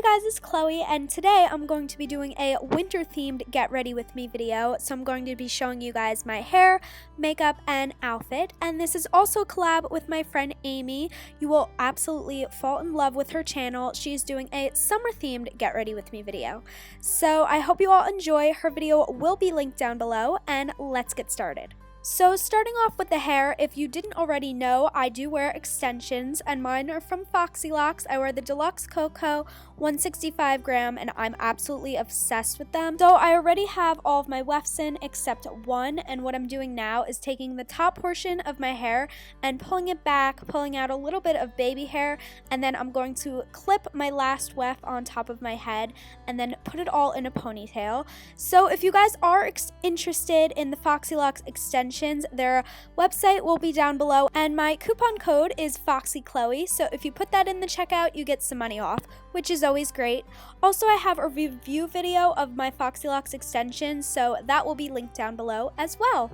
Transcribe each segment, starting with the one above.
Hey guys, it's Chloe, and today I'm going to be doing a winter-themed get ready with me video. So I'm going to be showing you guys my hair, makeup, and outfit. And this is also a collab with my friend Amy. You will absolutely fall in love with her channel. She's doing a summer-themed get ready with me video. So I hope you all enjoy. Her video will be linked down below, and let's get started. So starting off with the hair, if you didn't already know, I do wear extensions, and mine are from Foxylocks. I wear the Deluxe Cocoa 165 gram, and I'm absolutely obsessed with them. So I already have all of my wefts in except one, and what I'm doing now is taking the top portion of my hair and pulling it back, pulling out a little bit of baby hair, and then I'm going to clip my last weft on top of my head and then put it all in a ponytail. So if you guys are interested in the Foxylocks extensions, their website will be down below, and my coupon code is FoxyChloe, so if you put that in the checkout, you get some money off, which is always great. Also, I have a review video of my Foxylocks extensions, so that will be linked down below as well.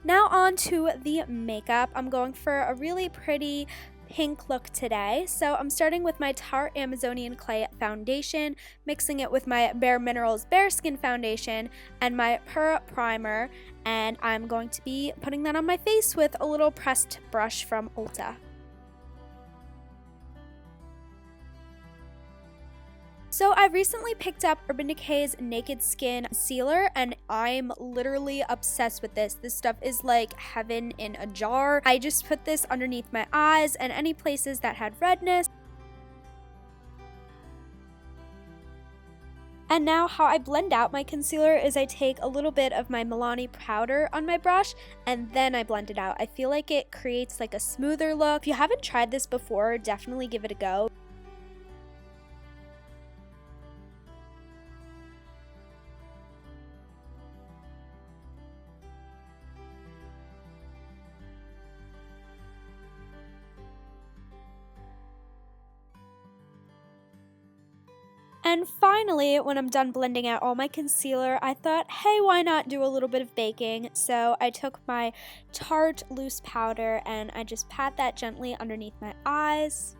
Now on to the makeup. I'm going for a really pretty pink look today. So I'm starting with my Tarte Amazonian Clay foundation, mixing it with my Bare Minerals Bare Skin foundation and my Pura primer, and I'm going to be putting that on my face with a little pressed brush from Ulta. So I recently picked up Urban Decay's Naked Skin Sealer, and I'm literally obsessed with this. This stuff is like heaven in a jar. I just put this underneath my eyes and any places that had redness. And now how I blend out my concealer is I take a little bit of my Milani powder on my brush and then I blend it out. I feel like it creates like a smoother look. If you haven't tried this before, definitely give it a go. And finally, when I'm done blending out all my concealer, I thought, hey, why not do a little bit of baking? So I took my Tarte loose powder and I just pat that gently underneath my eyes.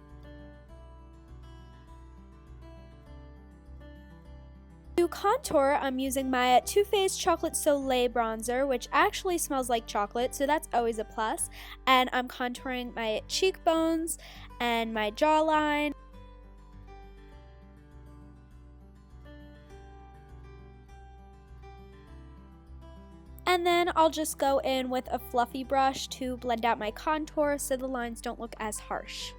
To contour, I'm using my Too Faced Chocolate Soleil bronzer, which actually smells like chocolate, so that's always a plus. And I'm contouring my cheekbones and my jawline. And then I'll just go in with a fluffy brush to blend out my contour so the lines don't look as harsh.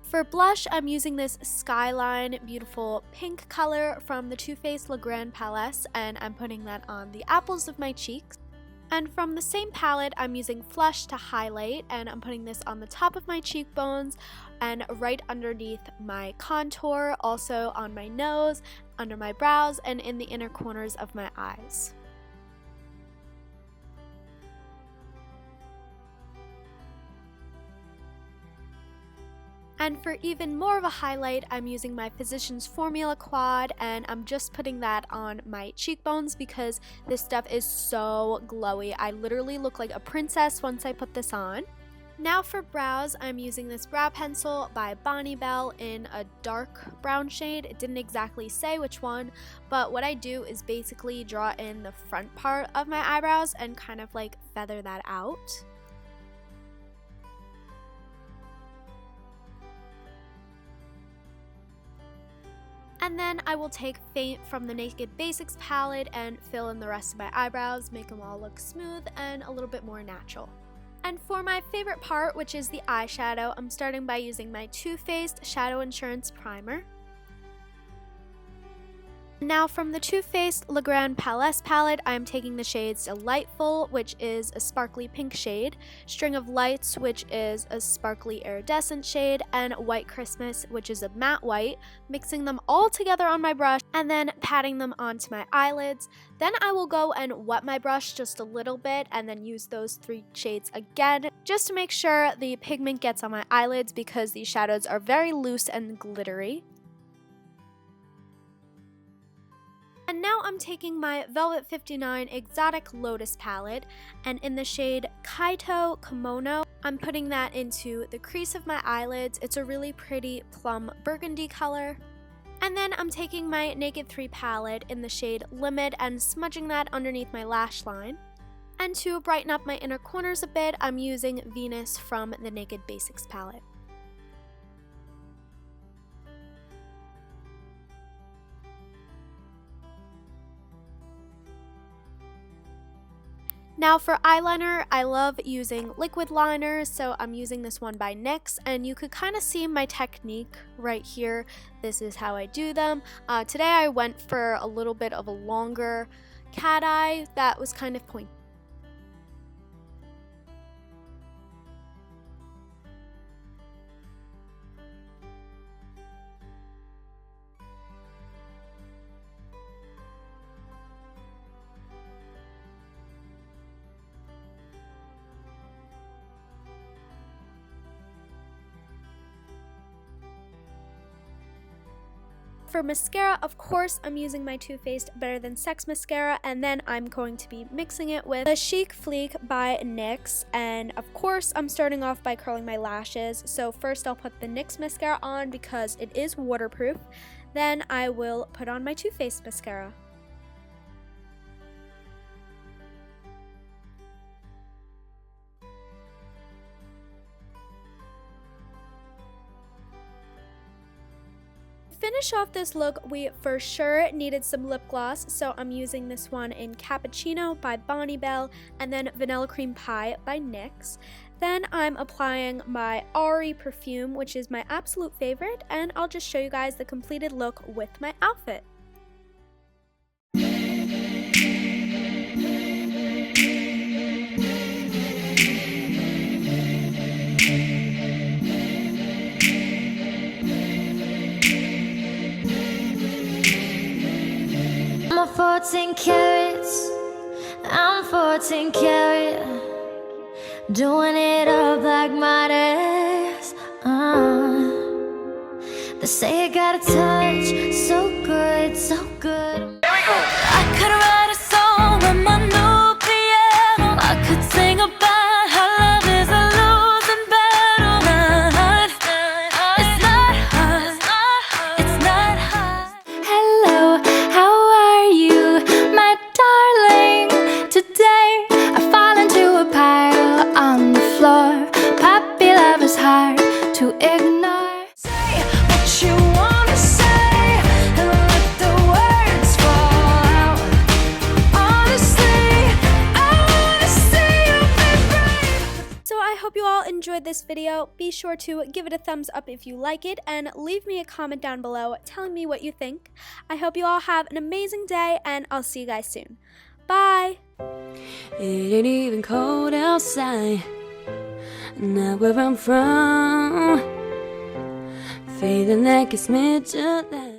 For blush, I'm using this Skyline beautiful pink color from the Too Faced Le Grande palette, and I'm putting that on the apples of my cheeks. And from the same palette, I'm using Flush to highlight, and I'm putting this on the top of my cheekbones and right underneath my contour, also on my nose, under my brows, and in the inner corners of my eyes. And for even more of a highlight, I'm using my Physicians Formula Quad, and I'm just putting that on my cheekbones because this stuff is so glowy. I literally look like a princess once I put this on. Now for brows, I'm using this brow pencil by Bonnie Bell in a dark brown shade. It didn't exactly say which one, but what I do is basically draw in the front part of my eyebrows and kind of like feather that out. And then I will take Faint from the Naked Basics palette and fill in the rest of my eyebrows, make them all look smooth and a little bit more natural. And for my favorite part, which is the eyeshadow, I'm starting by using my Too Faced Shadow Insurance Primer. Now from the Too Faced Le Grande palette, I'm taking the shades Delightful, which is a sparkly pink shade, String of Lights, which is a sparkly iridescent shade, and White Christmas, which is a matte white, mixing them all together on my brush and then patting them onto my eyelids. Then I will go and wet my brush just a little bit and then use those three shades again just to make sure the pigment gets on my eyelids because these shadows are very loose and glittery. And now I'm taking my Velvet 59 Exotic Lotus palette, and in the shade Kaito Kimono, I'm putting that into the crease of my eyelids. It's a really pretty plum burgundy color. And then I'm taking my Naked 3 palette in the shade Limit and smudging that underneath my lash line. And to brighten up my inner corners a bit, I'm using Venus from the Naked Basics palette. Now for eyeliner, I love using liquid liners, so I'm using this one by NYX, and you could kind of see my technique right here. This is how I do them. Today I went for a little bit of a longer cat eye that was kind of pointy. For mascara, of course, I'm using my Too Faced Better Than Sex mascara, and then I'm going to be mixing it with the Chic Fleek by NYX, and of course, I'm starting off by curling my lashes. So first I'll put the NYX mascara on because it is waterproof, then I will put on my Too Faced mascara. Finish off this look, we for sure needed some lip gloss, so I'm using this one in Cappuccino by Bonnie Bell and then Vanilla Cream Pie by NYX. Then I'm applying my Ari perfume, which is my absolute favorite, and I'll just show you guys the completed look with my outfit. I'm 14 carats, I'm 14 carat, doing it up like my days. They say I got a touch, so good, so good. I could write a song with my new piano. I could sing about how love is a losing battle. It's not hard, it's not hard. Hello, how are you, my darling? Today I fall into a pile on the floor. Puppy love is hard to ignore. Say what you wanna say and let the words fall out. Honestly, I wanna see you be brave. So I hope you all enjoyed this video. Be sure to give it a thumbs up if you like it, and leave me a comment down below telling me what you think. I hope you all have an amazing day, and I'll see you guys soon. Bye! It ain't even cold outside, not where I'm from. Feeling like it's meant to last.